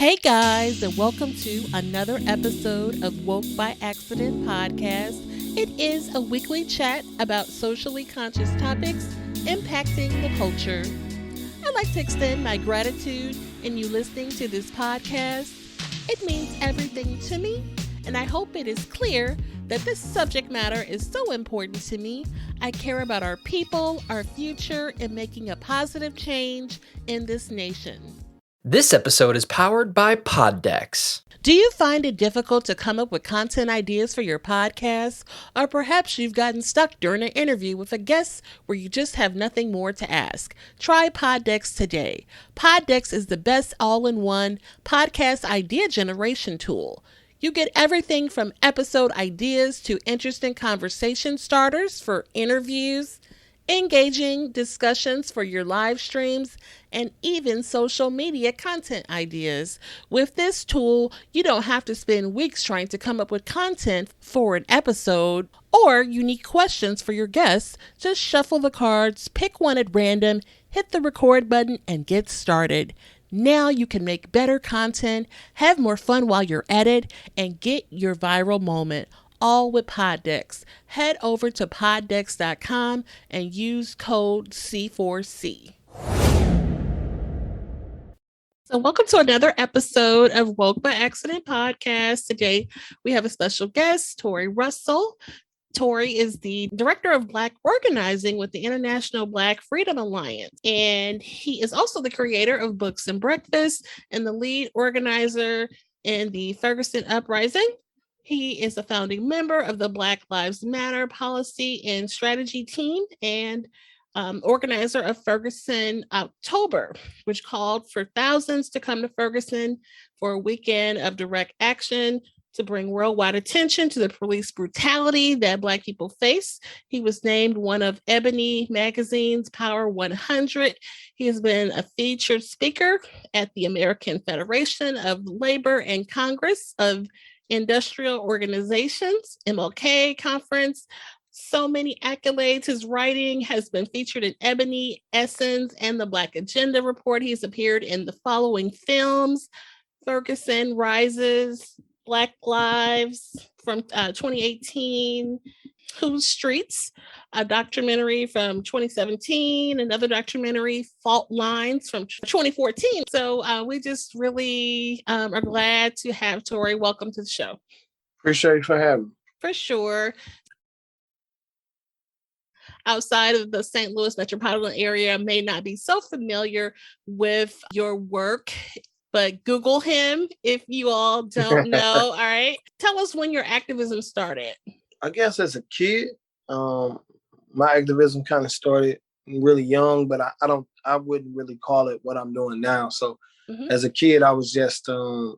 Hey guys, and welcome to another episode of Woke by Accident podcast. It is a weekly chat about socially conscious topics impacting the culture. I'd like to extend my gratitude in you listening to this podcast. It means everything to me, and I hope it is clear that this subject matter is so important to me. I care about our people, our future, and making a positive change in this nation. This episode is powered by Poddex. Do you find it difficult to come up with content ideas for your podcast? Or perhaps you've gotten stuck during an interview with a guest where you just have nothing more to ask? Try Poddex today. Poddex is the best all-in-one podcast idea generation tool. You get everything from episode ideas to interesting conversation starters for interviews, engaging discussions for your live streams, and even social media content ideas. With this tool, you don't have to spend weeks trying to come up with content for an episode or unique questions for your guests. Just shuffle the cards, pick one at random, hit the record button, and get started. Now you can make better content, have more fun while you're at it, and get your viral moment. All with Poddex. Head over to poddex.com and use code C4C. So welcome to another episode of Woke by Accident podcast. Today we have a special guest, Tory Russell. Tory is the Director of Black Organizing with the International Black Freedom Alliance, and he is also the creator of Books and Breakfast and the lead organizer in the Ferguson Uprising. He is a founding member of the Black Lives Matter policy and strategy team and organizer of Ferguson October, which called for thousands to come to Ferguson for a weekend of direct action to bring worldwide attention to the police brutality that Black people face. He was named one of Ebony Magazine's Power 100. He has been a featured speaker at the American Federation of Labor and Congress of Industrial Organizations, MLK conference. So many accolades. His writing has been featured in Ebony, Essence, and the Black Agenda Report. He's appeared in the following films: Ferguson Rises, Black Lives from 2018, Whose Streets, a documentary from 2017, another documentary, Fault Lines from 2014. So we just really are glad to have Tory. Welcome to the show. Appreciate you for having me. For sure. Outside of the St. Louis metropolitan area may not be so familiar with your work, but Google him if you all don't know. All right. Tell us when your activism started. I guess as a kid, my activism kind of started really young, but I wouldn't really call it what I'm doing now. So as a kid, I was just, I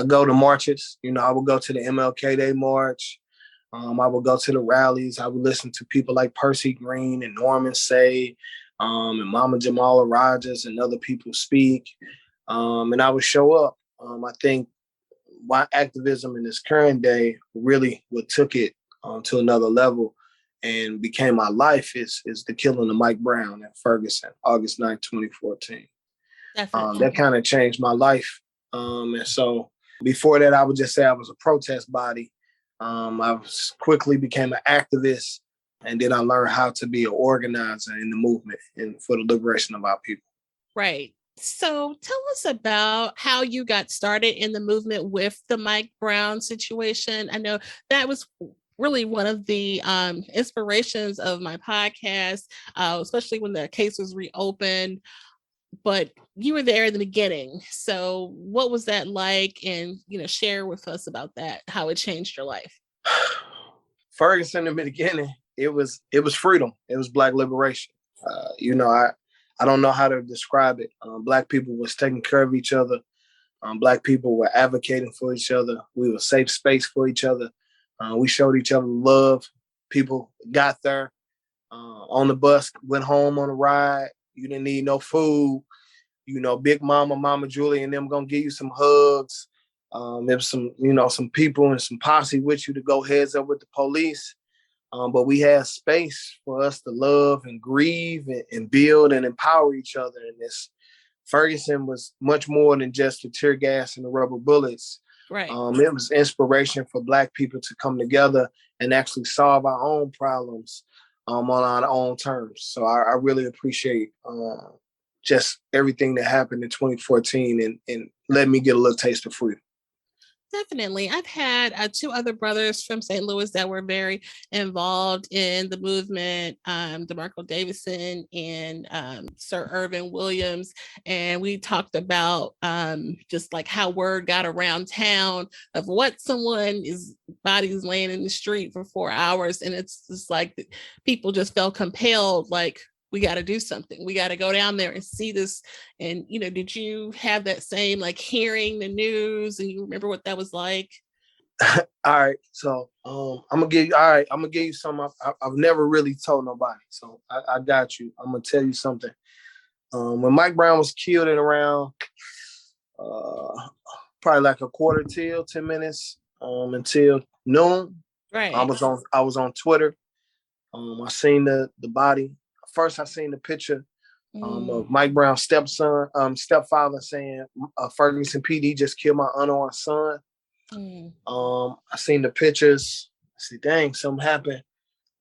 go to marches. I would go to the MLK Day March. I would go to the rallies. I would listen to people like Percy Green and Norman Say, and Mama Jamala Rogers and other people speak. And I would show up. I think my activism in this current day really what took it to another level and became my life is the killing of Mike Brown at Ferguson, August 9th, 2014. That kind of changed my life. And so before that, I would just say I was a protest body. I quickly became an activist, and then I learned how to be an organizer in the movement and for the liberation of our people. Right. So tell us about how you got started in the movement with the Mike Brown situation. I know that was really one of the inspirations of my podcast, especially when the case was reopened. But you were there in the beginning. So what was that like? And, share with us about that, how it changed your life. Ferguson in the beginning, it was freedom. It was Black liberation. I don't know how to describe it. Black people was taking care of each other. Black people were advocating for each other. We were a safe space for each other. We showed each other love. People got there on the bus, went home on a ride. You didn't need no food. Big Mama Julie and them gonna give you some hugs. There was some people and some posse with you to go heads up with the police. But we had space for us to love and grieve and build and empower each other in this Ferguson was much more than just the tear gas and the rubber bullets. Right. It was inspiration for Black people to come together and actually solve our own problems on our own terms. So I really appreciate just everything that happened in 2014 and let me get a little taste of freedom. Definitely. I've had two other brothers from St. Louis that were very involved in the movement, DeMarco Davison and Sir Irvin Williams. And we talked about just like how word got around town of what someone's body's laying in the street for 4 hours. And it's just like people just felt compelled, like, we got to do something. We got to go down there and see this. And, did you have that same, like, hearing the news and you remember what that was like? All right. So I'm going to give you something I've never really told nobody. So I got you. I'm going to tell you something. When Mike Brown was killed at around probably like a quarter till 10 minutes until noon. Right. I was on Twitter. I seen the body. First, I seen the picture of Mike Brown's stepfather saying, Ferguson PD just killed my unarmed son. I seen the pictures. I said, dang, something happened.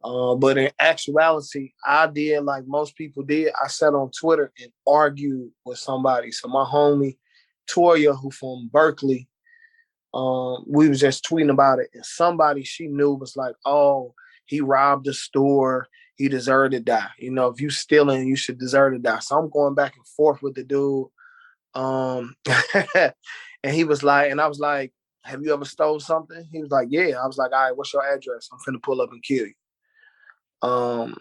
But in actuality, I did like most people did. I sat on Twitter and argued with somebody. So my homie, Toya, who from Berkeley, we was just tweeting about it. And somebody she knew was like, oh, he robbed a store. He deserved to die. If you stealing, you should deserve to die. So I'm going back and forth with the dude. And he was like, and I was like, have you ever stole something? He was like, yeah. I was like, all right, what's your address? I'm finna pull up and kill you. And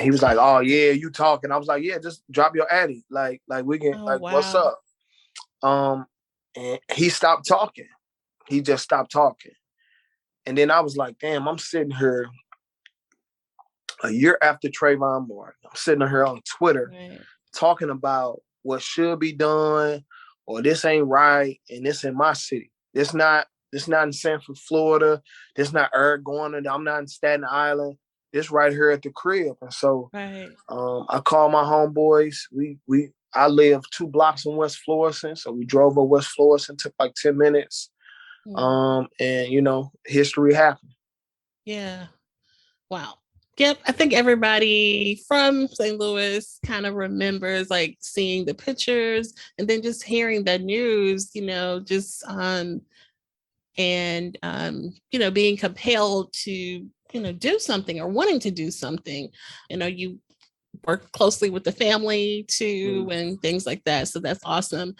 he was like, oh yeah, you talking. I was like, yeah, just drop your addy. Like we can, wow. What's up? And he stopped talking. He just stopped talking. And then I was like, damn, I'm sitting here a year after Trayvon Martin. I'm sitting here on Twitter talking about what should be done or this ain't right and this in my city. This not in Sanford, Florida. This not Oregon. I'm not in Staten Island. This right here at the crib. And so I called my homeboys. I live 2 blocks in West Florissant. So we drove up West Florissant, took like 10 minutes. And history happened. Yeah. Wow. Yep, I think everybody from St. Louis kind of remembers like seeing the pictures and then just hearing the news, being compelled to, do something or wanting to do something. You work closely with the family too and things like that. So that's awesome.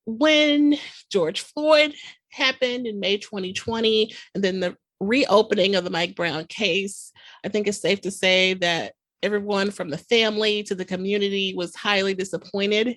When George Floyd happened in May 2020, and then the reopening of the Mike Brown case, I think it's safe to say that everyone from the family to the community was highly disappointed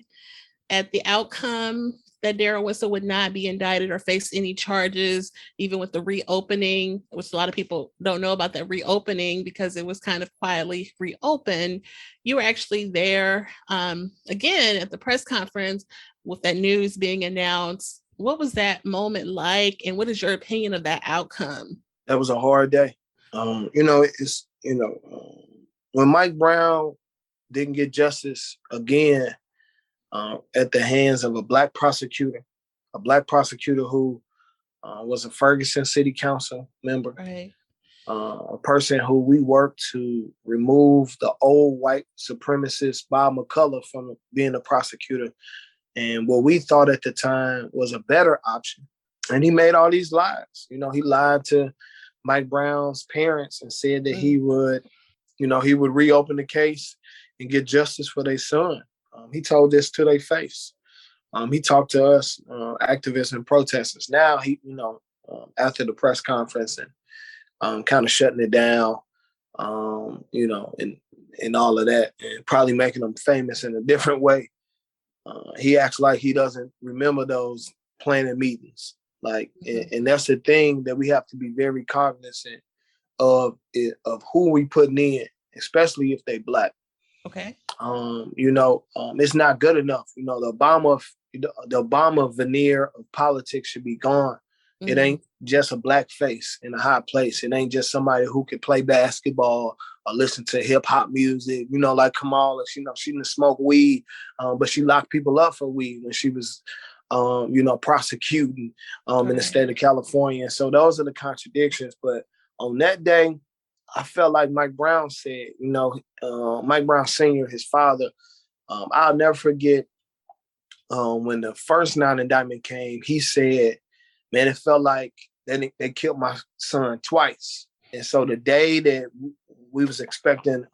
at the outcome, that Darrell Whistle would not be indicted or face any charges, even with the reopening, which a lot of people don't know about that reopening because it was kind of quietly reopened. You were actually there again at the press conference with that news being announced. What was that moment like? And what is your opinion of that outcome? That was a hard day. When Mike Brown didn't get justice again at the hands of a Black prosecutor who was a Ferguson City Council member, a person who we worked to remove the old white supremacist Bob McCullough from being a prosecutor, and what we thought at the time was a better option. And he made all these lies. He lied to Mike Brown's parents and said that he would reopen the case and get justice for their son. He told this to their face. He talked to us, activists and protesters. Now he, after the press conference and kind of shutting it down, and all of that, and probably making them famous in a different way. He acts like he doesn't remember those planning meetings. And that's the thing that we have to be very cognizant of who we putting in, especially if they Black. Okay. It's not good enough. The Obama veneer of politics should be gone. It ain't just a black face in a high place. It ain't just somebody who could play basketball or listen to hip hop music. Like Kamala, she didn't smoke weed, but she locked people up for weed when she was, prosecuting in the state of California. And so those are the contradictions. But on that day, I felt like Mike Brown said, Mike Brown Sr., his father, I'll never forget when the first non-indictment came, he said, man, it felt like they killed my son twice. And so the day that we was expecting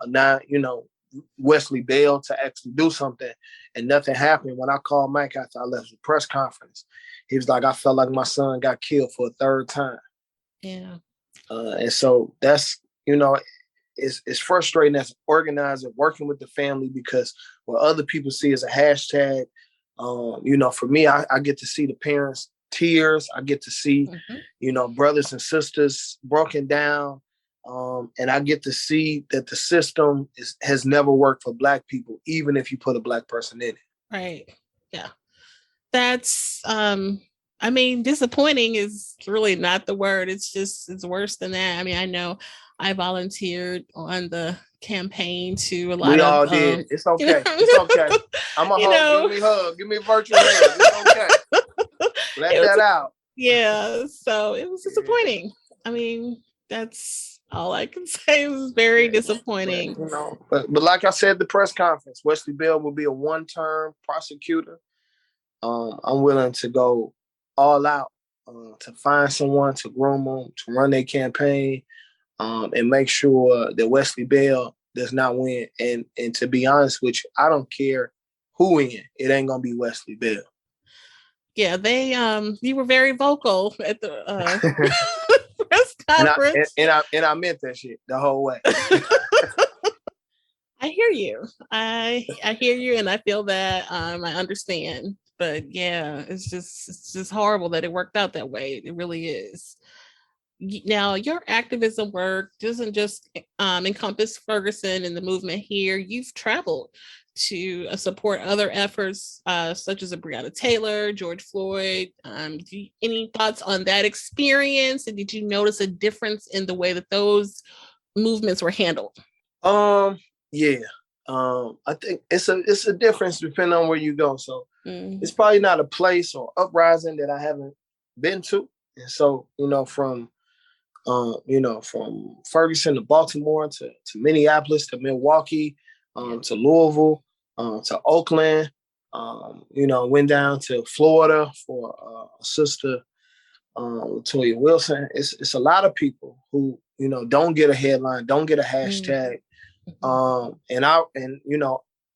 Wesley Bell to actually do something and nothing happened, when I called Mike after I left the press conference, he was like, I felt like my son got killed for a third time. Yeah. And so that's, it's frustrating as an organizer working with the family, because what other people see as a hashtag, for me, I get to see the parents' tears. I get to see, brothers and sisters broken down. And I get to see that the system has never worked for Black people, even if you put a Black person in it. Right. Yeah. That's, disappointing is really not the word. It's worse than that. I mean, I know I volunteered on the campaign to a lot we of. all did. It's okay. It's okay. I'm a hug. Give me a hug. Give me a virtual hug. It's okay. Let that out. Yeah. So it was disappointing. I mean, that's all I can say. It was very disappointing. But like I said, the press conference, Wesley Bell will be a one-term prosecutor. I'm willing to go all out to find someone to groom them, to run their campaign, and make sure that Wesley Bell does not win. And to be honest with you, I don't care who wins. It ain't gonna be Wesley Bell. Yeah, they you were very vocal at the press conference. And I meant that shit the whole way. I hear you. I hear you, and I feel that I understand. But yeah, it's just horrible that it worked out that way. It really is. Now, your activism work doesn't just encompass Ferguson and the movement here. You've traveled to support other efforts such as Breonna Taylor, George Floyd. Any thoughts on that experience? And did you notice a difference in the way that those movements were handled? Yeah. I think it's a difference depending on where you go. So it's probably not a place or uprising that I haven't been to. And so, from Ferguson to Baltimore to Minneapolis to Milwaukee, to Louisville, to Oakland, went down to Florida for a sister, Toya Wilson. It's a lot of people who, don't get a headline, don't get a hashtag.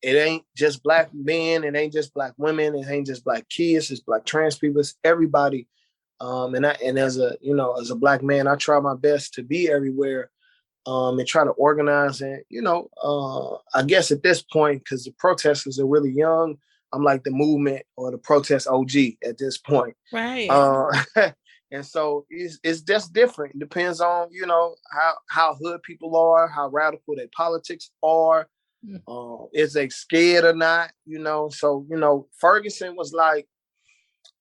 It ain't just Black men, it ain't just Black women, it ain't just Black kids, it's Black trans people, it's everybody. And as a Black man, I try my best to be everywhere, and try to organize. And, I guess at this point, because the protesters are really young, I'm like the movement or the protest OG at this point. Right. And so it's just different. It depends on, how hood people are, how radical their politics are. Is they scared or not, So, Ferguson was like,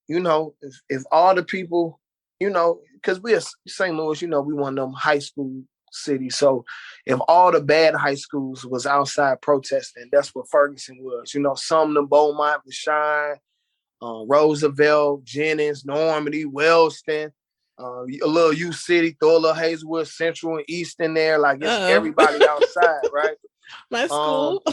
if all the people, because we're St. Louis, we one of them high school cities. So if all the bad high schools was outside protesting, that's what Ferguson was. Sumner, Beaumont, Vashon, Roosevelt, Jennings, Normandy, Wellston, a little U City, throw a little Hazelwood Central and East in there. Like it's everybody outside, right? My school.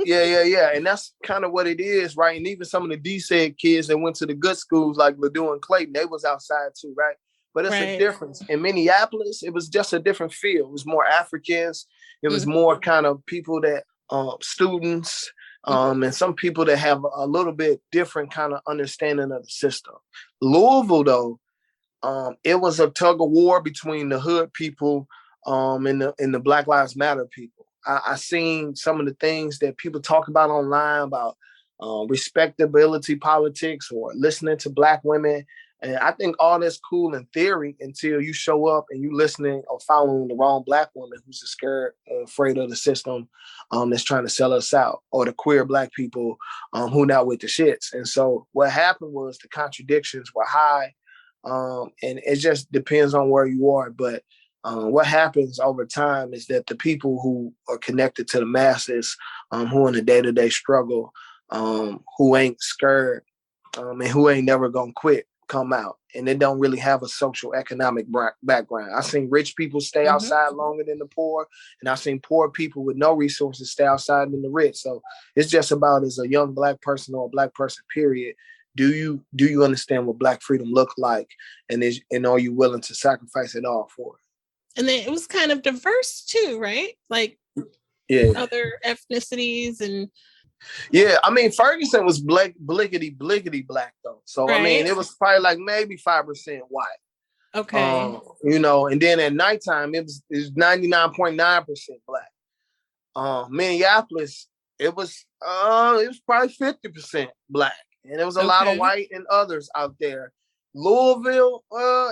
Yeah. And that's kind of what it is, right? And even some of the D-said kids that went to the good schools like Ladue and Clayton, they was outside too, right? But it's a difference. In Minneapolis, it was just a different feel. It was more Africans. It was more kind of people that, students, and some people that have a little bit different kind of understanding of the system. Louisville, though, it was a tug of war between the hood people and the Black Lives Matter people. I seen some of the things that people talk about online about respectability politics or listening to Black women. And I think all that's cool in theory until you show up and you listening or following the wrong Black woman who's scared, afraid of the system that's trying to sell us out, or the queer Black people who not with the shits. And so what happened was the contradictions were high. And it just depends on where you are. But what happens over time is that the people who are connected to the masses, who in the day-to-day struggle, who ain't scared, and who ain't never gonna quit, come out. And they don't really have a social economic background. I've seen rich people stay outside longer than the poor, and I've seen poor people with no resources stay outside than the rich. So it's just about, as a young Black person or a Black person, period, do you understand what Black freedom look like, and are you willing to sacrifice it all for it? And then it was kind of diverse too, right? Like other ethnicities and. Yeah, I mean, Ferguson was bliggity Black though. So right. I mean, it was probably like maybe 5% white. Okay. And then at nighttime it was 99.9% Black. Minneapolis, it was probably 50% Black, and there was a lot of white and others out there. Louisville,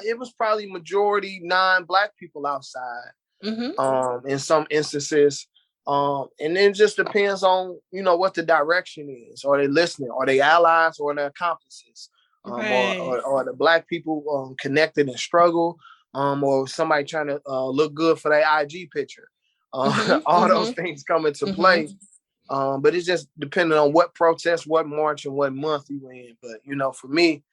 it was probably majority non-Black people outside. In some instances. And then it just depends on, what the direction is. Are they listening? Are they allies or are they accomplices? Or the Black people connected and struggle, or somebody trying to look good for their IG picture. All those things come into play. But it's just depending on what protest, what march, and what month you in. But, for me,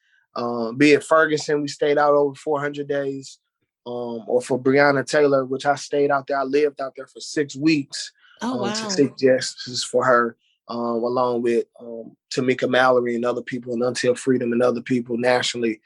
be it Ferguson, we stayed out over 400 days. Or for Breonna Taylor, which I stayed out there. I lived out there for 6 weeks to seek justice for her, along with Tamika Mallory and other people, and Until Freedom and other people nationally.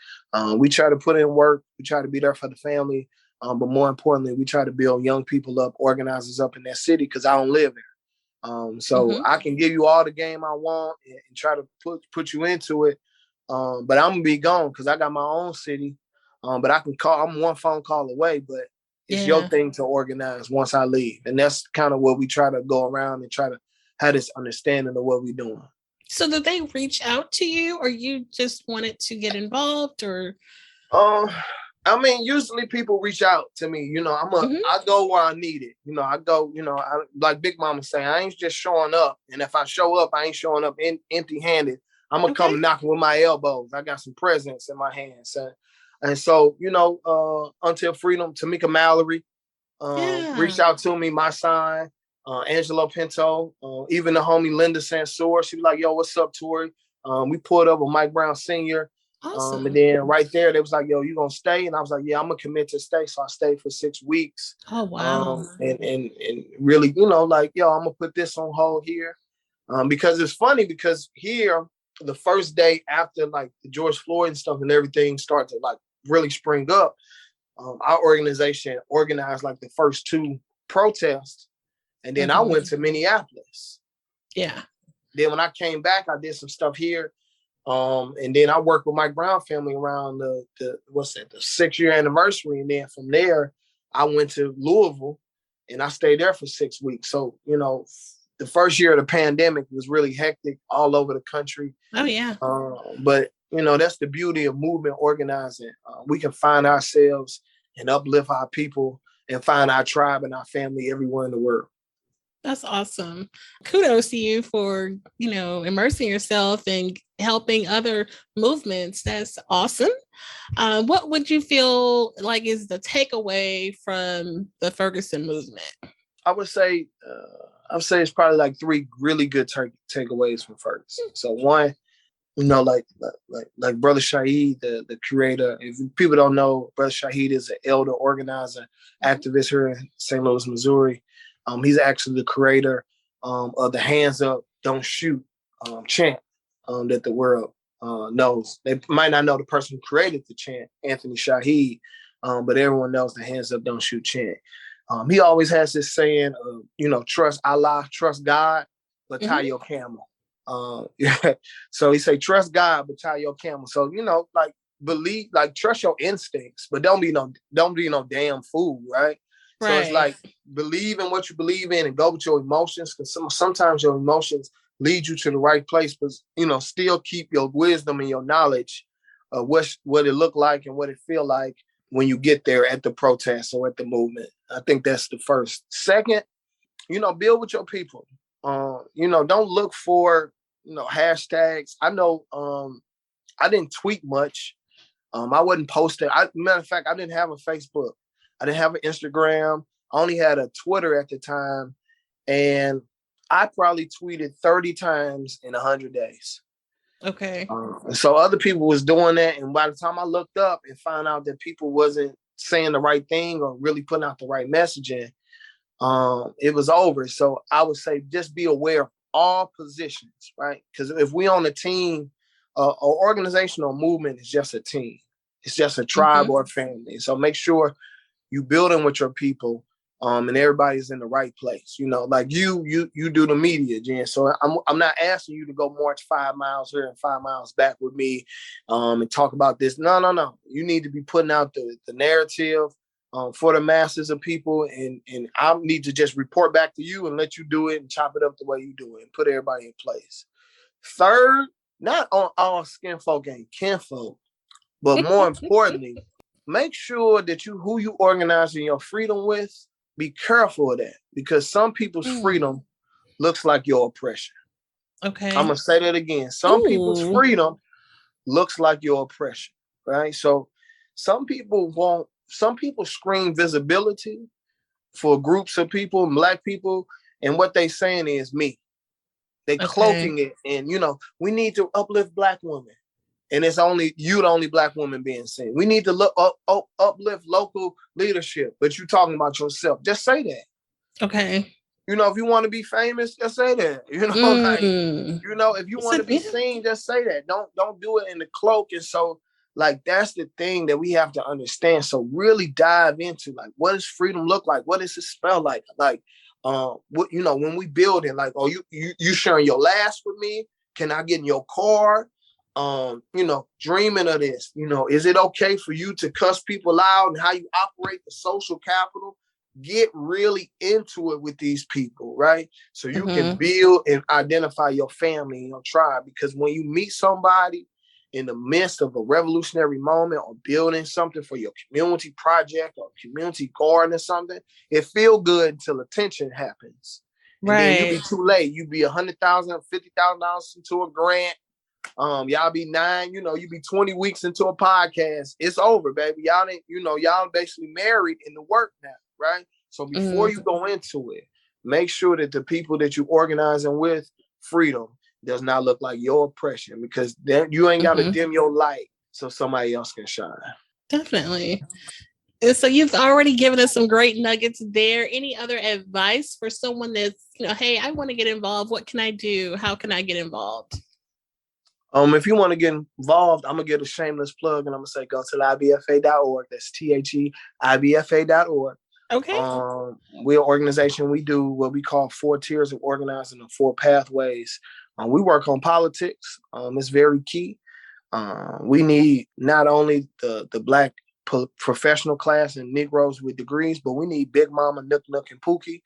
We try to put in work. We try to be there for the family. But more importantly, we try to build young people up, organizers up in that city, because I don't live there. So I can give you all the game I want and try to put you into it. But I'm going to be gone because I got my own city. But I can call, I'm one phone call away, but it's your thing to organize once I leave. And that's kind of what we try to go around and try to have this understanding of what we're doing. So did they reach out to you, or you just wanted to get involved, or? I mean, usually people reach out to me, I go where I need it. I go, like Big Mama say, I ain't just showing up. And if I show up, I ain't showing up empty handed. I'm going to come knocking with my elbows. I got some presents in my hands. And so, Until Freedom, Tamika Mallory reached out to me, my son, Angelo Pinto, even the homie Linda Sansour. She was like, yo, what's up, Tory? We pulled up with Mike Brown Sr. Awesome. And then right there, they was like, yo, you going to stay? And I was like, yeah, I'm going to commit to stay. So I stayed for 6 weeks. Oh, wow. And really, like, yo, I'm going to put this on hold here. Because it's funny, because here, the first day after like the George Floyd and stuff and everything started to like really spring up, our organization organized like the first 2 protests. And then I went to Minneapolis. Yeah. Then when I came back, I did some stuff here. And then I worked with Mike Brown family around the 6-year anniversary. And then from there, I went to Louisville and I stayed there for 6 weeks. So, the first year of the pandemic was really hectic all over the country. Oh, yeah. But, that's the beauty of movement organizing. We can find ourselves and uplift our people and find our tribe and our family everywhere in the world. That's awesome. Kudos to you for, immersing yourself and helping other movements. That's awesome. What would you feel like is the takeaway from the Ferguson movement? I would say it's probably like 3 really good takeaways from Ferguson. So one, like Brother Shaheed, the curator. If people don't know, Brother Shaheed is an elder organizer, activist here in St. Louis, Missouri. He's actually the creator of the Hands Up, Don't Shoot chant that the world knows. They might not know the person who created the chant, Anthony Shaheed, but everyone knows the Hands Up, Don't Shoot chant. He always has this saying, trust Allah, trust God, but tie your camel. So he say, trust God, but tie your camel. So, believe, trust your instincts, but don't be no damn fool, right? So it's like, believe in what you believe in and go with your emotions, because sometimes your emotions lead you to the right place, but, still keep your wisdom and your knowledge of what it looked like and what it feel like when you get there at the protest or at the movement. I think that's the first. Second, build with your people. Don't look for, hashtags. I know I didn't tweet much I wasn't posting. Matter of fact, I didn't have a Facebook. I didn't have an Instagram. I only had a Twitter at the time. And I probably tweeted 30 times in 100 days. Okay. So other people was doing that. And by the time I looked up and found out that people wasn't saying the right thing or really putting out the right messaging, it was over. So I would say just be aware of all positions, right? Because if we on a team, an organization or movement is just a team. It's just a tribe or a family. So make sure you building with your people, and everybody's in the right place. You know, like you do the media, Jen. So I'm not asking you to go march 5 miles here and 5 miles back with me, and talk about this. No. You need to be putting out the narrative for the masses of people, and I need to just report back to you and let you do it and chop it up the way you do it and put everybody in place. Third, not on all skin folk ain't kinfolk, but more importantly, make sure that who you organizing your freedom with, be careful of that, because some people's freedom looks like your oppression. Okay. I'm going to say that again. Some people's freedom looks like your oppression, right? So some people scream visibility for groups of people, Black people, and what they saying is me. They cloaking it, and we need to uplift Black women. And it's only you, the only Black woman being seen. We need to uplift local leadership, but you talking about yourself. Just say that. Okay. If you want to be famous, just say that. If you want to be seen, just say that. Don't do it in the cloak. And so, that's the thing that we have to understand. So really dive into what does freedom look like? What does it smell like? When we build it, you sharing your last with me? Can I get in your car? Dreaming of this, is it okay for you to cuss people out and how you operate the social capital? Get really into it with these people, right? So you can build and identify your family and your tribe, because when you meet somebody in the midst of a revolutionary moment or building something for your community project or community garden or something, it feel good until attention happens. Right. And then you be too late. You be $100,000, $50,000 into a grant. Y'all be 9, you be 20 weeks into a podcast. It's over, baby. Y'all basically married in the work now, right? So before you go into it, make sure that the people that you organizing with, freedom does not look like your oppression, because then you ain't got to dim your light so somebody else can shine. Definitely. And so you've already given us some great nuggets there. Any other advice for someone that's, hey, I want to get involved. What can I do? How can I get involved? If you want to get involved, I'm going to get a shameless plug, and I'm going to say go to ibfa.org. That's THEIBFA.org. Okay. We're an organization. We do what we call 4 tiers of organizing and 4 pathways. We work on politics. It's very key. We need not only the Black professional class and Negroes with degrees, but we need Big Mama, Nook, and Pookie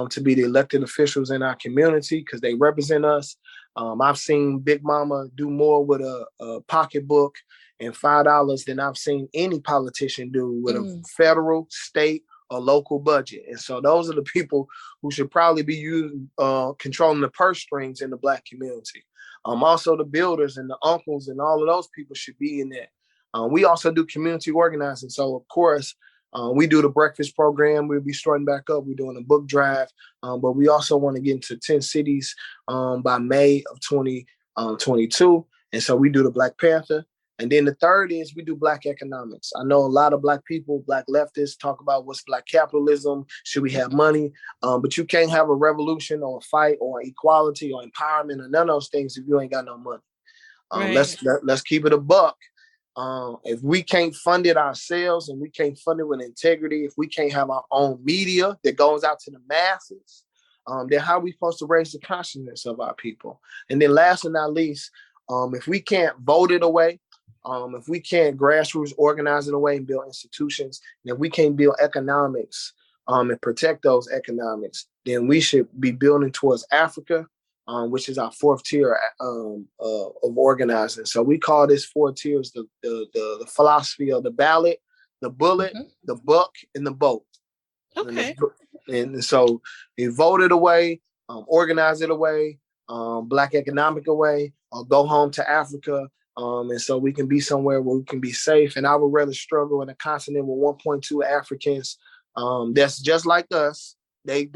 to be the elected officials in our community, because they represent us. I've seen Big Mama do more with a pocketbook and $5 than I've seen any politician do with a federal, state, or local budget. And so those are the people who should probably be controlling the purse strings in the Black community. Also the builders and the uncles and all of those people should be in that. We also do community organizing. So of course, we do the breakfast program. We'll be starting back up. We're doing a book drive, but we also want to get into 10 cities by May of 2022. And so we do the Black Panther. And then the third is we do Black economics. I know a lot of Black people, Black leftists, talk about what's Black capitalism. Should we have money? But you can't have a revolution or a fight or equality or empowerment or none of those things if you ain't got no money. Right. Let's keep it a buck. If we can't fund it ourselves and we can't fund it with integrity, if we can't have our own media that goes out to the masses, then how are we supposed to raise the consciousness of our people? And then last but not least, if we can't vote it away, if we can't grassroots organize it away and build institutions, and if we can't build economics and protect those economics, then we should be building towards Africa, which is our 4th tier of organizing. So we call this 4 tiers the philosophy of the ballot, the bullet, the buck, and the boat. Okay. And so you vote it away, organize it away, Black economic away, or go home to Africa, And so we can be somewhere where we can be safe. And I would rather struggle in a continent with 1.2 Africans that's just like us. They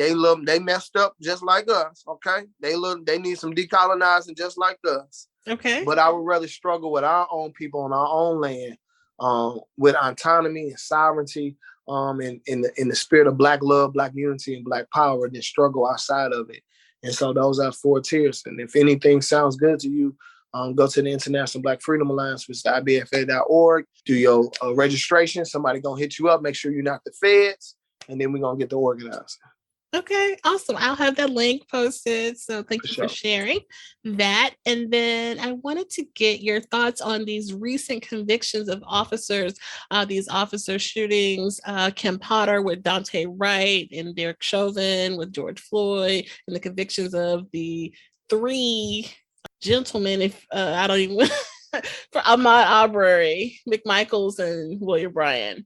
messed up just like us. Okay, they need some decolonizing just like us. Okay, but I would rather struggle with our own people on our own land, with autonomy and sovereignty, in the spirit of Black love, Black unity, and Black power, than struggle outside of it. And so those are 4 tiers. And if anything sounds good to you, go to the International Black Freedom Alliance, which is IBFA.org. Do your registration. Somebody gonna hit you up. Make sure you're not the feds, and then we're gonna get to organizing. Okay, awesome. I'll have that link posted. So thank you for sharing that. And then I wanted to get your thoughts on these recent convictions of officers, these officer shootings, Kim Potter with Daunte Wright and Derek Chauvin with George Floyd, and the convictions of the 3 gentlemen, if I don't even, for Ahmaud Arbery, McMichaels, and William Bryan.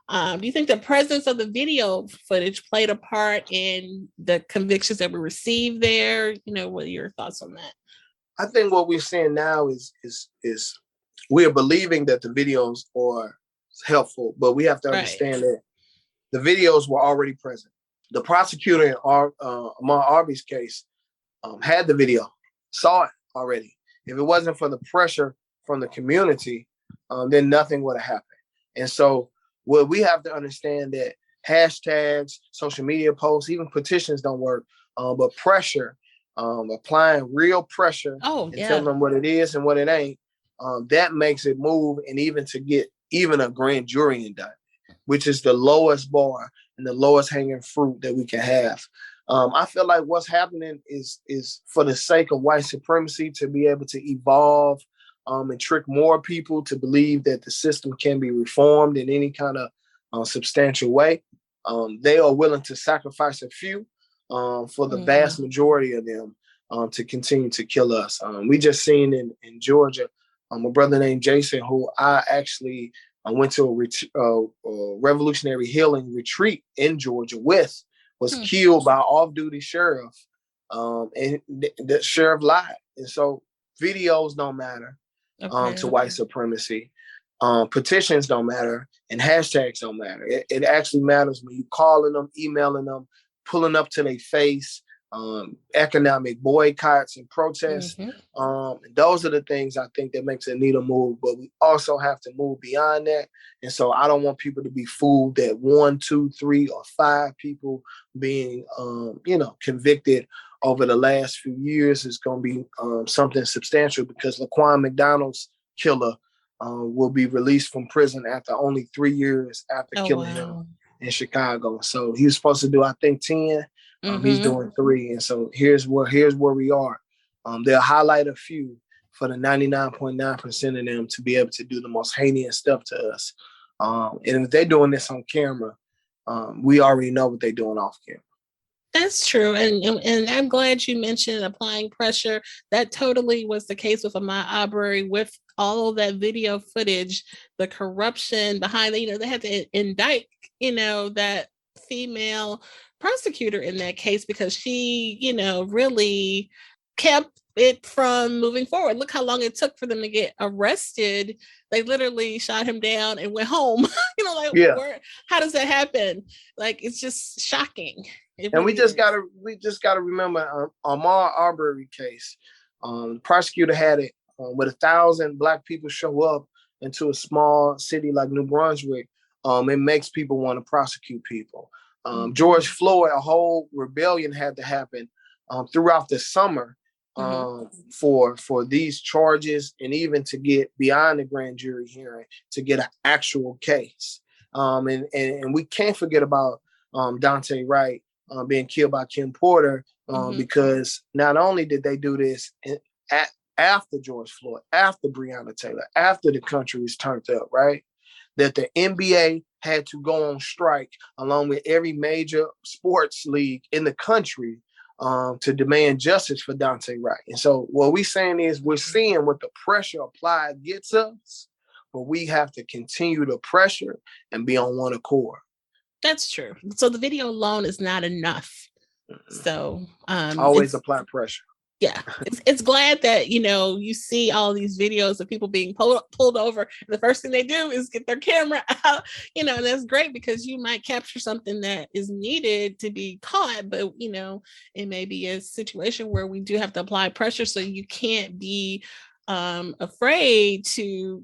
Do you think the presence of the video footage played a part in the convictions that were received there? What are your thoughts on that? I think what we're seeing now is we are believing that the videos are helpful, but we have to understand that the videos were already present. The prosecutor in Ahmaud Arbery's case had the video, saw it already. If it wasn't for the pressure from the community, then nothing would have happened. And so we have to understand that hashtags, social media posts, even petitions don't work, but pressure, applying real pressure and telling them what it is and what it ain't, that makes it move, and even to get even a grand jury indictment, which is the lowest bar and the lowest hanging fruit that we can have. I feel like what's happening is for the sake of white supremacy to be able to evolve, and trick more people to believe that the system can be reformed in any kind of substantial way. They are willing to sacrifice a few for the vast majority of them to continue to kill us. We just seen in Georgia, a brother named Jason, who I actually went to a revolutionary healing retreat in Georgia with, was killed by off-duty sheriff, and the sheriff lied. And so videos don't matter to white supremacy. Petitions don't matter, and hashtags don't matter. It actually matters when you calling them, emailing them, pulling up to their face, economic boycotts and protests. Those are the things I think that makes a needle move, but we also have to move beyond that. And so I don't want people to be fooled that 1, 2, 3, or 5 people being, convicted over the last few years is going to be something substantial, because Laquan McDonald's killer will be released from prison after only 3 years after killing him in Chicago. So he was supposed to do, I think, 10. He's doing 3. And so here's where we are. They'll highlight a few for the 99.9% of them to be able to do the most heinous stuff to us. And if they're doing this on camera, we already know what they're doing off camera. That's true. And I'm glad you mentioned applying pressure. That totally was the case with Ahmaud Arbery, with all of that video footage, the corruption behind it. They had to indict, that female prosecutor in that case, because she, really kept it from moving forward. Look how long it took for them to get arrested. They literally shot him down and went home. How does that happen? It's just shocking. And we just gotta remember Ahmaud Arbery case. The prosecutor had it with 1,000 Black people show up into a small city like New Brunswick. It makes people want to prosecute people. George Floyd, a whole rebellion had to happen throughout the summer for these charges, and even to get beyond the grand jury hearing to get an actual case. And we can't forget about Daunte Wright being killed by Kim Porter, because not only did they do this after George Floyd, after Breonna Taylor, after the country was turned up, right? That the NBA had to go on strike along with every major sports league in the country to demand justice for Daunte Wright. And so what we're saying is we're seeing what the pressure applied gets us, but we have to continue to pressure and be on one accord. That's true. So the video alone is not enough. So always apply pressure. Yeah, it's glad that, you see all these videos of people being pulled over. And the first thing they do is get their camera out, and that's great because you might capture something that is needed to be caught. But, it may be a situation where we do have to apply pressure. So you can't be afraid to,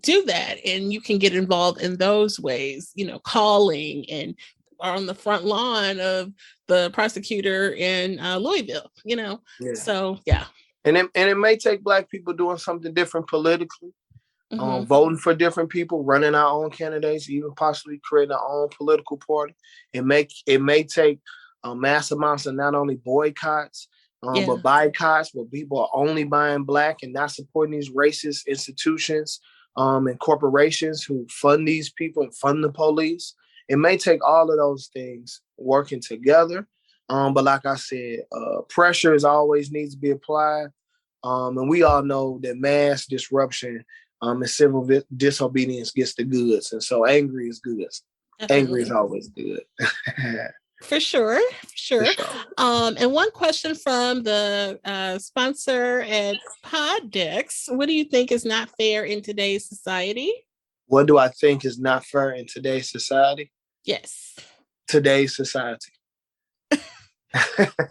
do that. And you can get involved in those ways, calling and are on the front lawn of the prosecutor in Louisville, Yeah. So yeah. And it may take Black people doing something different politically, voting for different people, running our own candidates, even possibly creating our own political party. It may take mass amounts of not only boycotts, but boycotts where people are only buying Black and not supporting these racist institutions and corporations who fund these people and fund the police. It may take all of those things working together. But like I said, pressure is always needs to be applied. And we all know that mass disruption and civil disobedience gets the goods. And so angry is good. Definitely. Angry is always good. For sure. And one question from the sponsor at Poddex. What do you think is not fair in today's society? What do I think is not fair in today's society? Yes. Today's society.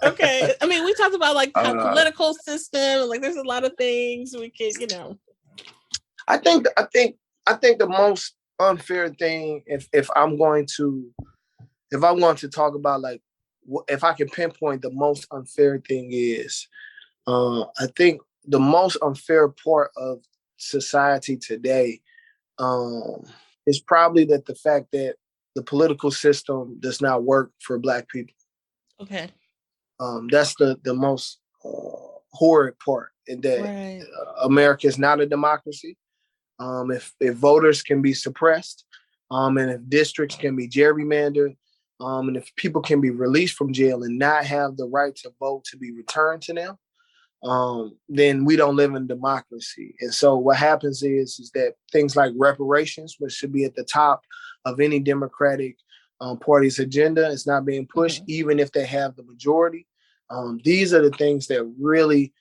Okay. I mean, we talked about like the political system. Like, there's a lot of things we can, I think the most unfair thing, if I'm going to talk about, like, if I can pinpoint the most unfair thing is, I think the most unfair part of society today is probably that the fact that the political system does not work for Black people. Okay. That's the most horrid part, in that America is not a democracy. If voters can be suppressed, and if districts can be gerrymandered, and if people can be released from jail and not have the right to vote to be returned to them, then we don't live in democracy. And so what happens is that things like reparations, which should be at the top of any Democratic party's agenda, is not being pushed, even if they have the majority. These are the things that really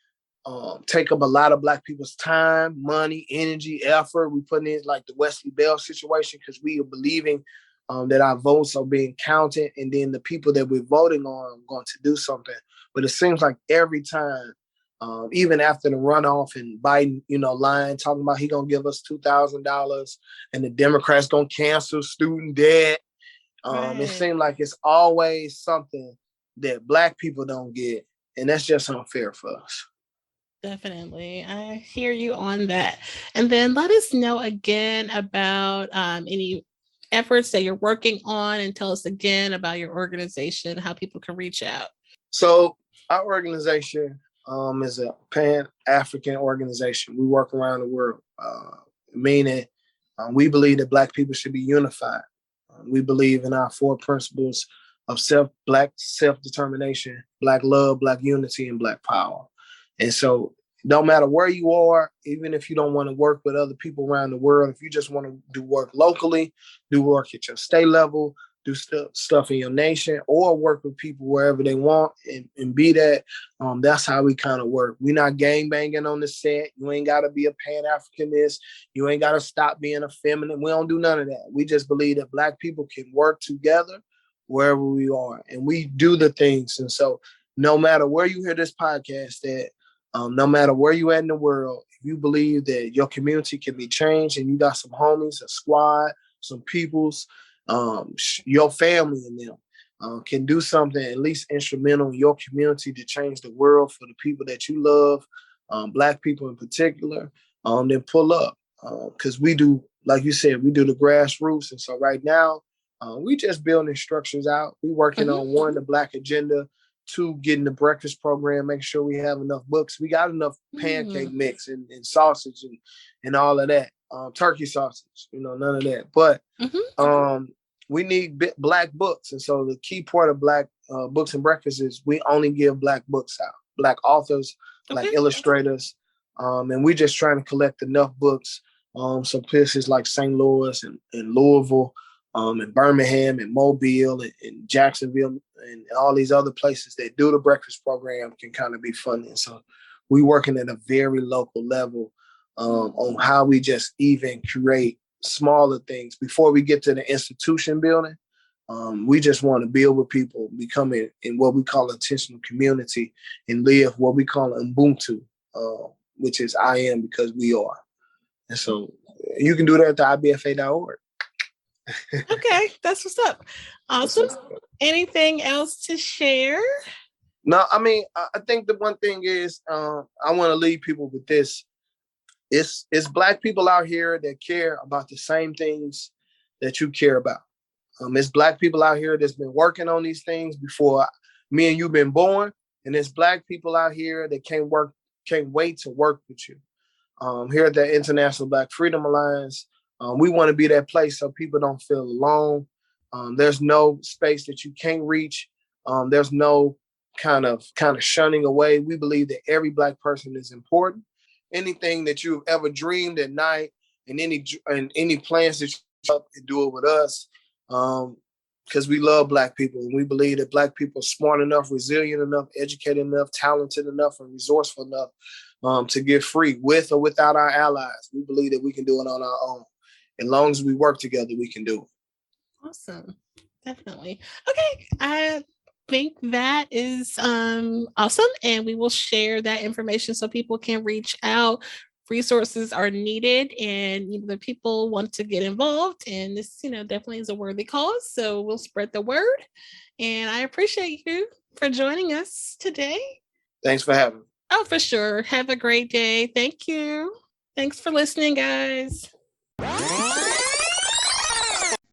take up a lot of Black people's time, money, energy, effort. We put in, like, the Wesley Bell situation, because we are believing that our votes are being counted, and then the people that we're voting on are going to do something. But it seems like every time, even after the runoff and Biden, lying, talking about he gonna give us $2,000 and the Democrats gonna cancel student debt. It seems like it's always something that Black people don't get, and that's just unfair for us. Definitely. I hear you on that. And then let us know again about any efforts that you're working on, and tell us again about your organization, how people can reach out. So our organization is a Pan-African organization. We work around the world, meaning we believe that Black people should be unified. We believe in our 4 principles of Black self-determination, Black love, Black unity, and Black power. And so no matter where you are, even if you don't want to work with other people around the world, if you just want to do work locally, do work at your state level, do stuff in your nation, or work with people wherever they want and be that, that's how we kind of work. We're not gang banging on the set. You ain't got to be a Pan-Africanist. You ain't got to stop being a feminine. We don't do none of that. We just believe that Black people can work together wherever we are, and we do the things. And so no matter where you hear this podcast at, no matter where you at in the world, if you believe that your community can be changed and you got some homies, a squad, some peoples, your family and them can do something at least instrumental in your community to change the world for the people that you love, Black people in particular, then pull up. Because we do, like you said, we do the grassroots. And so right now, we just building structures out. We working on 1, the Black agenda, 2, getting the breakfast program, making sure we have enough books. We got enough pancake mix and sausage and all of that. Turkey sausage, none of that. But we need Black books. And so the key part of Black books and breakfast is we only give Black books out, Black authors, Black illustrators. And we're just trying to collect enough books. Some places like St. Louis and Louisville, in Birmingham and Mobile and Jacksonville and all these other places that do the breakfast program can kind of be funding. So we working at a very local level on how we just even create smaller things before we get to the institution building. We just want to build with people, become in what we call intentional community, and live what we call Ubuntu, which is I am because we are. And so you can do that at the IBFA.org. Okay, that's what's up. Awesome. Anything else to share? No, I mean, I think the one thing is I want to leave people with this. It's Black people out here that care about the same things that you care about. It's Black people out here that's been working on these things before me and you been born. And it's Black people out here that can't wait to work with you. Here at the International Black Freedom Alliance, we want to be that place so people don't feel alone. There's no space that you can't reach. There's no kind of shunning away. We believe that every Black person is important. Anything that you've ever dreamed at night and any plans that you have to do it with us, because we love Black people and we believe that Black people are smart enough, resilient enough, educated enough, talented enough, and resourceful enough to get free with or without our allies. We believe that we can do it on our own. As long as we work together, we can do it. Awesome. Definitely. Okay. I think that is awesome. And we will share that information so people can reach out. Resources are needed and the people want to get involved. And this, definitely is a worthy cause. So we'll spread the word. And I appreciate you for joining us today. Thanks for having me. Oh, for sure. Have a great day. Thank you. Thanks for listening, guys.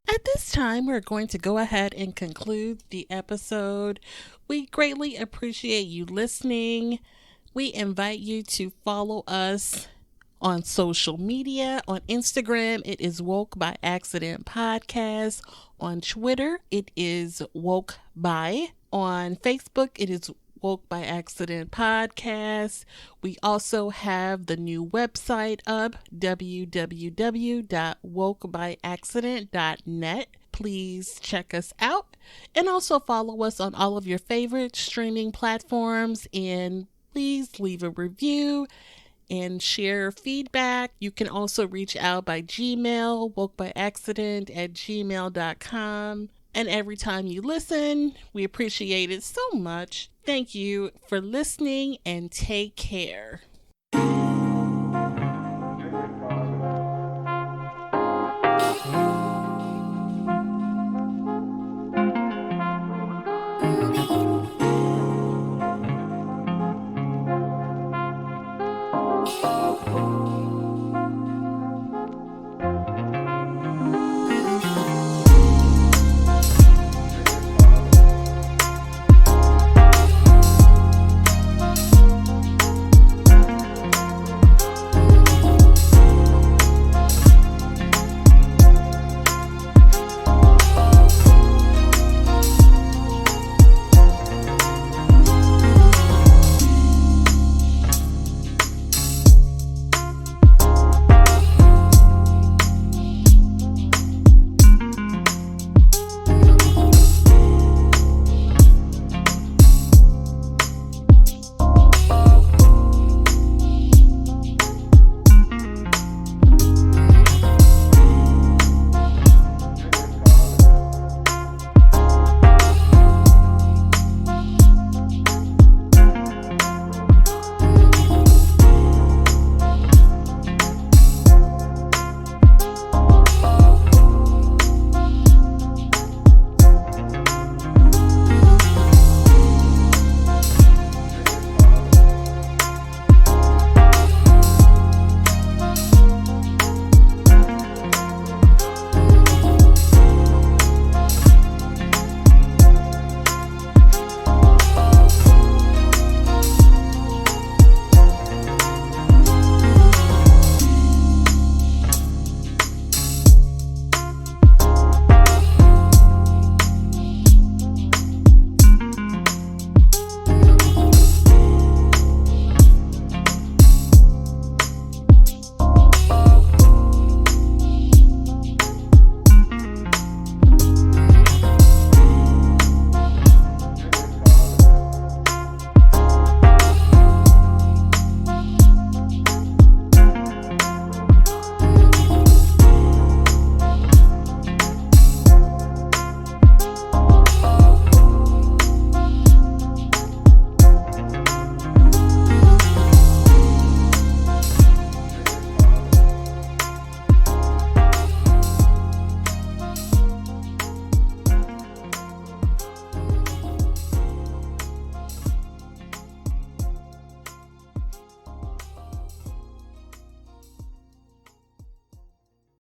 At this time, we're going to go ahead and conclude the episode. We greatly appreciate you listening. We invite you to follow us on social media. On Instagram, it is Woke by Accident Podcast. On Twitter, it is Woke by. On Facebook, it is Woke by Accident Podcast. We also have the new website up, www.wokebyaccident.net. Please check us out and also follow us on all of your favorite streaming platforms, and please leave a review and share feedback. You can also reach out by Gmail, wokebyaccident@gmail.com. And every time you listen, we appreciate it so much. Thank you for listening and take care.